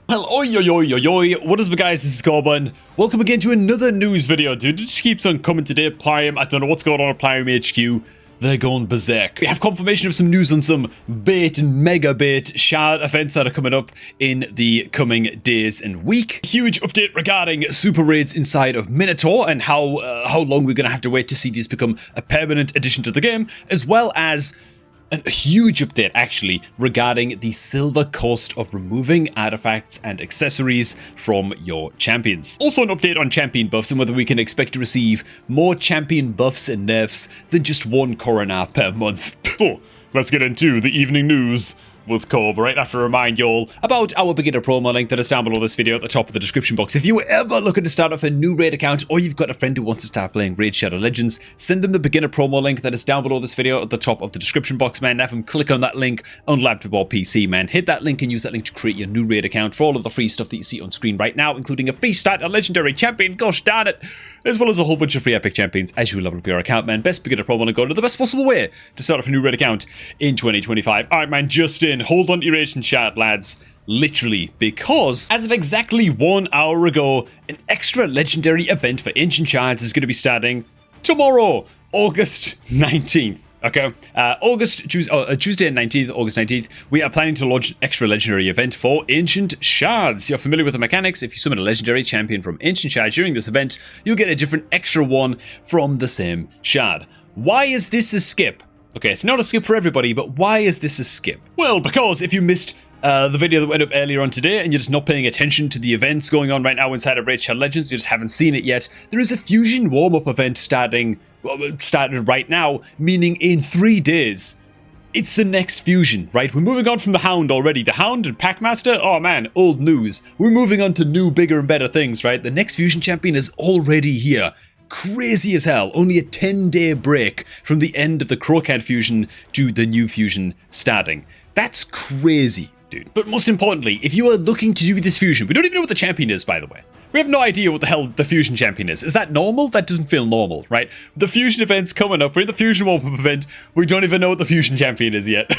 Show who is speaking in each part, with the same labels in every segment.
Speaker 1: Well, oi, oi, oi, oi, oi. What is up, guys? This is Corbin. Welcome again to another news video, dude. It just keeps on coming today. Prime, I don't know what's going on at Prime HQ. They're going berserk. We have confirmation of some news on some bait and mega bait shard events that are coming up in the coming days and week. Huge update regarding super raids inside of Minotaur and how long we're going to have to wait to see these become a permanent addition to the game, as well as a huge update, actually, regarding the silver cost of removing artifacts and accessories from your champions. Also an update on champion buffs and whether we can expect to receive more champion buffs and nerfs than just one coroner per month. So, let's get into the evening news with Corb, right after remind y'all about our beginner promo link that is down below this video at the top of the description box. If you ever looking to start off a new raid account, or you've got a friend who wants to start playing Raid Shadow Legends, send them the beginner promo link that is down below this video at the top of the description box, man. Have them click on that link on laptop or PC, man. Hit that link and use that link to create your new raid account for all of the free stuff that you see on screen right now, including a free start, a legendary champion, gosh darn it, as well as a whole bunch of free epic champions as you level up your account, man. Best beginner promo link, go to the best possible way to start off a new raid account in 2025. Alright, man, just in. Hold on to your Ancient Shard, lads. Literally, because as of exactly 1 hour ago, an extra legendary event for Ancient Shards is going to be starting tomorrow, August 19th. Okay, Tuesday and 19th, August 19th, we are planning to launch an extra legendary event for Ancient Shards. You're familiar with the mechanics. If you summon a legendary champion from Ancient Shard during this event, you'll get a different extra one from the same shard. Why is this a skip? Okay, it's not a skip for everybody, but why is this a skip? Well, because if you missed the video that went up earlier on today and you're just not paying attention to the events going on right now inside of Raid Shadow Legends, you just haven't seen it yet, there is a Fusion warm-up event started right now, meaning in 3 days. It's the next Fusion, right? We're moving on from the Hound already. The Hound and Packmaster, oh man, old news. We're moving on to new, bigger and better things, right? The next Fusion champion is already here. Crazy as hell. Only a 10-day break from the end of the Crocat Fusion to the new Fusion starting. That's crazy, dude. But most importantly, if you are looking to do this Fusion, we don't even know what the champion is, by the way. We have no idea what the hell the Fusion champion is. Is that normal? That doesn't feel normal, right? The Fusion event's coming up. We're in the Fusion warm-up event. We don't even know what the Fusion champion is yet.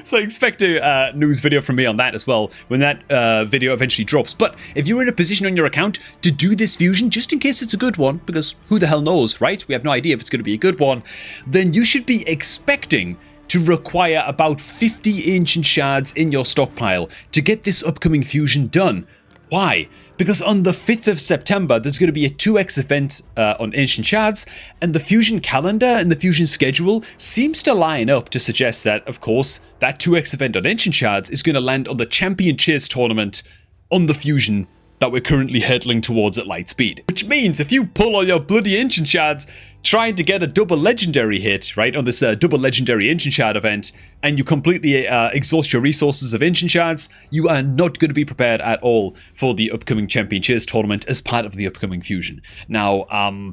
Speaker 1: So expect a news video from me on that as well when that video eventually drops. But if you're in a position on your account to do this Fusion, just in case it's a good one, because who the hell knows, right? We have no idea if it's going to be a good one, then you should be expecting to require about 50 Ancient Shards in your stockpile to get this upcoming Fusion done. Why? Because on the 5th of September, there's going to be a 2x event on Ancient Shards, and the Fusion calendar and the Fusion schedule seems to line up to suggest that, of course, that 2x event on Ancient Shards is going to land on the Champion Chase tournament on the Fusion that we're currently hurtling towards at light speed. Which means if you pull all your bloody Ancient Shards trying to get a double legendary hit, right, on this double legendary Ancient Shard event, and you completely exhaust your resources of Ancient Shards, you are not going to be prepared at all for the upcoming Champion Chase tournament as part of the upcoming Fusion. Now,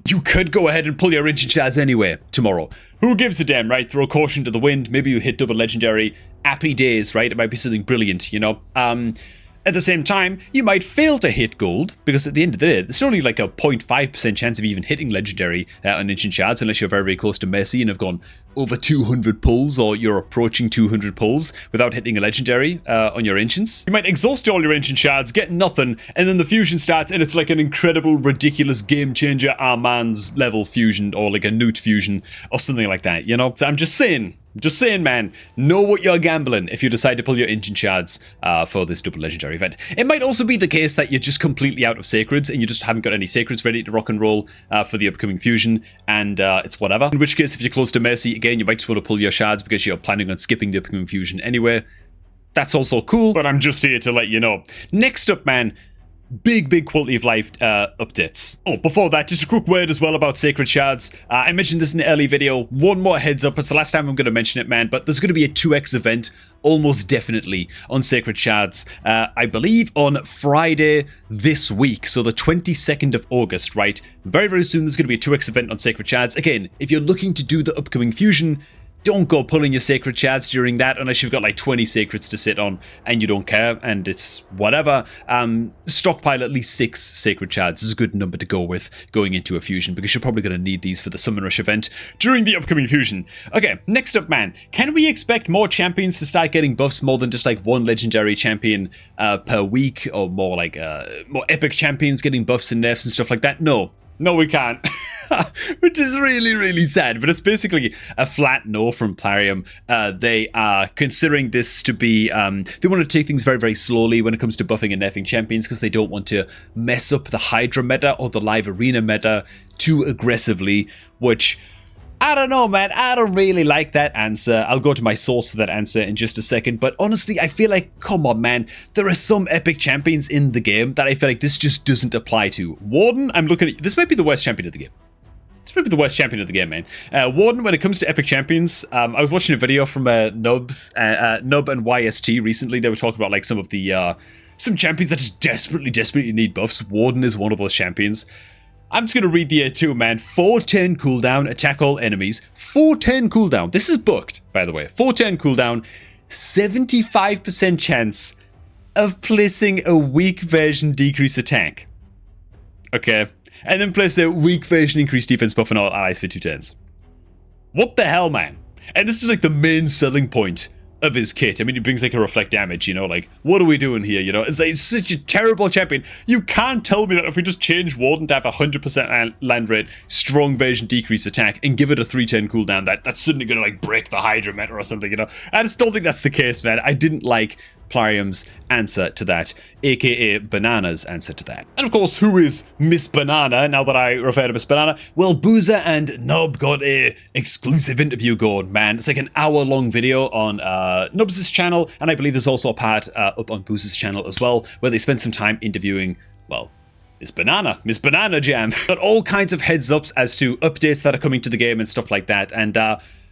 Speaker 1: you could go ahead and pull your Ancient Shards anyway tomorrow. Who gives a damn, right? Throw caution to the wind, maybe you hit double legendary, happy days, right? It might be something brilliant, you know? At the same time, you might fail to hit gold, because at the end of the day, there's only like a 0.5% chance of even hitting legendary on Ancient Shards, unless you're very, very close to Mercy and have gone over 200 pulls, or you're approaching 200 pulls without hitting a legendary on your Ancients. You might exhaust all your Ancient Shards, get nothing, and then the Fusion starts, and it's like an incredible, ridiculous game-changer Armand's level Fusion, or like a Newt Fusion, or something like that, you know? So I'm just saying, man, know what you're gambling if you decide to pull your Ancient Shards for this double legendary event. It might also be the case that you're just completely out of Sacreds and you just haven't got any Sacreds ready to rock and roll for the upcoming Fusion, and it's whatever. In which case, if you're close to Mercy, again, you might just want to pull your Shards because you're planning on skipping the upcoming Fusion anyway. That's also cool, but I'm just here to let you know. Next up, man, big quality of life updates. Oh, before that, just a quick word as well about Sacred Shards. I mentioned this in the early video. One more heads up, it's the last time I'm going to mention it, man, but there's going to be a 2x event almost definitely on Sacred Shards. I believe on Friday this week, so the 22nd of August, right? Very, very soon there's going to be a 2x event on Sacred Shards. Again, if you're looking to do the upcoming Fusion, don't go pulling your sacred shards during that unless you've got like 20 sacreds to sit on and you don't care and it's whatever. Stockpile at least 6 sacred shards is a good number to go with going into a fusion because you're probably going to need these for the Summon Rush event during the upcoming fusion. Okay, next up, man. Can we expect more champions to start getting buffs more than just like one legendary champion per week, or more like more epic champions getting buffs and nerfs and stuff like that? No. No, we can't. Which is really, really sad. But it's basically a flat no from Plarium. They are considering this to be... they want to take things very, very slowly when it comes to buffing and nerfing champions because they don't want to mess up the Hydra meta or the live arena meta too aggressively, which... I don't know, man. I don't really like that answer. I'll go to my source for that answer in just a second. But honestly, I feel like, come on, man. There are some epic champions in the game that I feel like this just doesn't apply to. Warden, I'm looking at... This might be the worst champion of the game. This might be the worst champion of the game, man. Warden, when it comes to epic champions, I was watching a video from Nub and YST recently. They were talking about like some of the... some champions that just desperately need buffs. Warden is one of those champions. I'm just going to read the A2, man. 410 cooldown, attack all enemies. 410 cooldown. This is booked, by the way. 410 cooldown. 75% chance of placing a weak version decrease attack. Okay. And then place a weak version increase defense buff on all allies for 2 turns. What the hell, man? And this is like the main selling point of his kit. I mean, he brings like a reflect damage, you know, like, what are we doing here, you know? It's like, it's such a terrible champion. You can't tell me that if we just change Warden to have 100% land rate, strong version decrease attack, and give it a 310 cooldown, that's suddenly gonna like break the Hydra meta or something, you know? I just don't think that's the case, man. I didn't like Plarium's answer to that, aka Banana's answer to that. And of course, who is Miss Banana, now that I refer to Miss Banana? Well, Boozer and Nub got a exclusive interview going, man. It's like an hour-long video on Nubs' channel, and I believe there's also a part up on Boozer's channel as well, where they spend some time interviewing, well, Miss Banana Jam. Got all kinds of heads ups as to updates that are coming to the game and stuff like that, and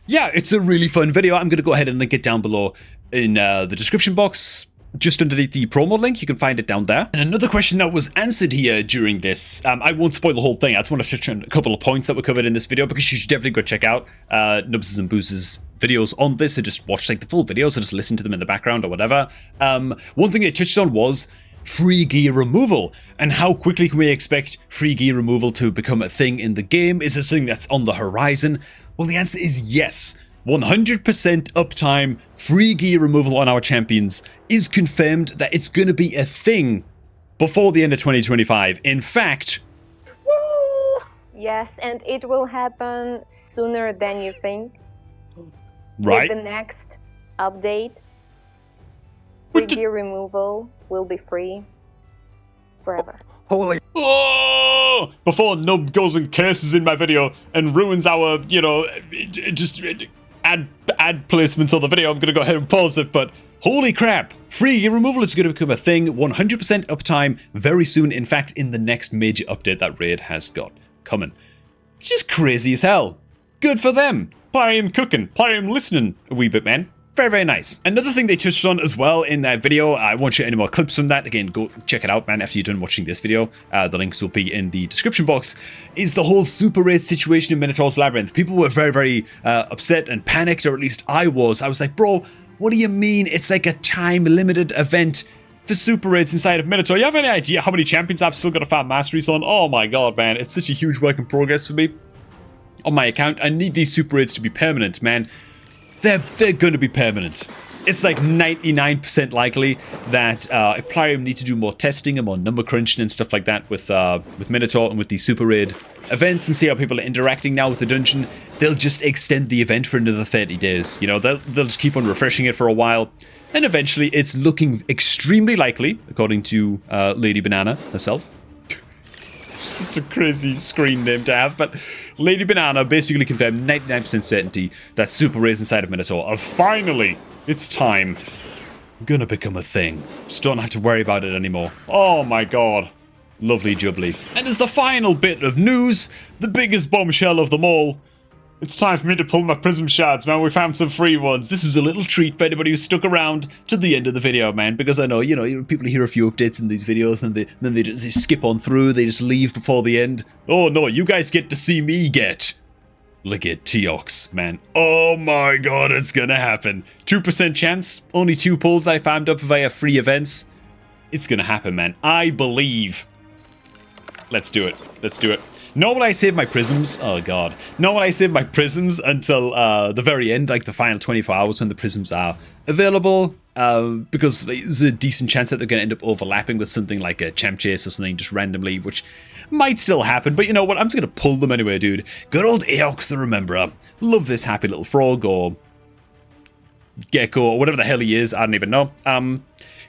Speaker 1: yeah, it's a really fun video. I'm going to go ahead and link it down below in the description box, just underneath the promo link. You can find it down there. And another question that was answered here during this, I won't spoil the whole thing. I just want to touch on a couple of points that were covered in this video because you should definitely go check out Nubs' and Boozer's videos on this and just watch like the full videos or just listen to them in the background or whatever. One thing they touched on was free gear removal, and how quickly can we expect free gear removal to become a thing in the game? Is this something that's on the horizon? Well, the answer is yes. 100% uptime, free gear removal on our champions is confirmed that it's going to be a thing before the end of 2025. In fact...
Speaker 2: Woo! Yes, and it will happen sooner than you think.
Speaker 1: Right.
Speaker 2: With the next update, free gear removal will be free forever.
Speaker 3: Holy...
Speaker 1: Oh! Before Nub goes and curses in my video and ruins our, you know, just ad placements on the video, I'm going to go ahead and pause it, but holy crap! Free gear removal is going to become a thing, 100% uptime very soon, in fact, in the next major update that Raid has got coming. Which is crazy as hell. Good for them. Plarium cooking, Plarium listening a wee bit, man. Very, very nice. Another thing they touched on as well in that video, I won't show any more clips from that. Again, go check it out, man, after you're done watching this video. The links will be in the description box. Is the whole Super Raid situation in Minotaur's Labyrinth. People were very, very upset and panicked, or at least I was. I was like, bro, what do you mean it's like a time-limited event for Super Raids inside of Minotaur? You have any idea how many champions I've still got to farm masteries on? Oh my god, man. It's such a huge work in progress for me on my account. I need these Super Raids to be permanent, man. They're going to be permanent. It's like 99% likely that if Plarium need to do more testing and more number crunching and stuff like that with Minotaur and with the Super Raid events and see how people are interacting now with the dungeon, they'll just extend the event for another 30 days. You know, they'll just keep on refreshing it for a while. And eventually it's looking extremely likely, according to Lady Banana herself. It's just a crazy screen name to have, but Lady Banana basically confirmed 99% certainty that Super Raids inside of Minotaur are finally, it's time, gonna become a thing. Just don't have to worry about it anymore. Oh my god. Lovely jubbly. And as the final bit of news, the biggest bombshell of them all, it's time for me to pull my prism shards, man. We found some free ones. This is a little treat for anybody who stuck around to the end of the video, man, because I know, you know, people hear a few updates in these videos and then they just skip on through, they just leave before the end. Oh no, you guys get to see me get Look at Teox, man. Oh my god, it's gonna happen. 2% chance, only 2 pulls that I farmed up via free events. It's gonna happen, man. I believe. Let's do it. Let's do it. Not will I save my prisms. Oh god. Not will I save my prisms until the very end, like the final 24 hours when the prisms are available. Because there's a decent chance that they're going to end up overlapping with something like a champ chase or something just randomly, which might still happen. But you know what? I'm just going to pull them anyway, dude. Good old Aox the Rememberer. Love this happy little frog or gecko or whatever the hell he is. I don't even know.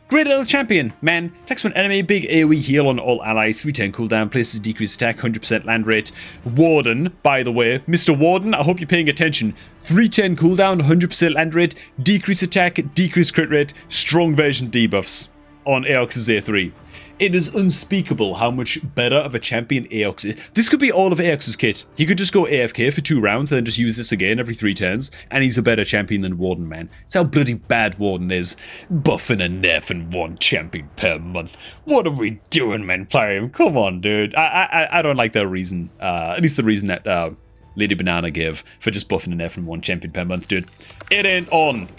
Speaker 1: Great little champion, man. Attacks when enemy, big AoE heal on all allies, 310 cooldown, places decreased attack, 100% land rate. Warden, by the way. Mr. Warden, I hope you're paying attention. 310 cooldown, 100% land rate, decreased attack, decreased crit rate, strong version debuffs on Aox's A3. It is unspeakable how much better of a champion Aox is. This could be all of Aox's kit. He could just go AFK for 2 rounds and then just use this again every 3 turns, and he's a better champion than Warden, man. That's how bloody bad Warden is. Buffing and nerfing 1 champion per month. What are we doing, man? Plarium, come on, dude. I don't like that reason. At least the reason that Lady Banana gave for just buffing and nerfing 1 champion per month, dude. It ain't on.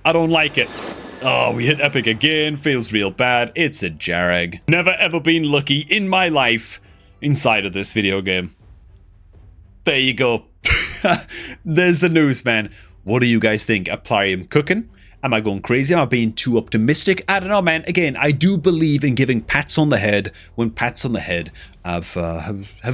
Speaker 1: I don't like it. Oh, we hit epic again. Feels real bad. It's a Jarag. Never ever been lucky in my life inside of this video game. There you go. There's the news, man. What do you guys think? Plarium cooking? Am I going crazy? Am I being too optimistic? I don't know, man. Again, I do believe in giving pats on the head when pats on the head have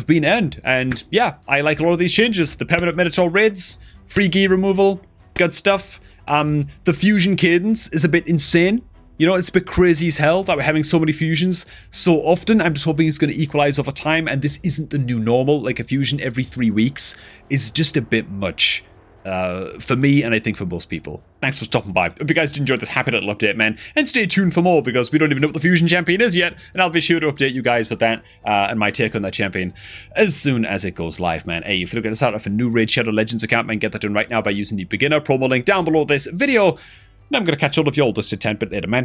Speaker 1: been earned. And yeah, I like a lot of these changes. The permanent Minotaur raids, free gear removal, good stuff. The fusion cadence is a bit insane. You know, it's a bit crazy as hell that we're having so many fusions so often. I'm just hoping it's going to equalize over time, and this isn't the new normal. Like a fusion every 3 weeks is just a bit much for me, and I think for most people. Thanks for stopping by. Hope you guys did enjoy this happy little update, man. And stay tuned for more, because we don't even know what the fusion champion is yet, and I'll be sure to update you guys with that and my take on that champion as soon as it goes live, man. Hey, if you're looking to start off a new Raid Shadow Legends account, man, get that done right now by using the beginner promo link down below this video. And I'm going to catch all of you all just a 10 bit later, man.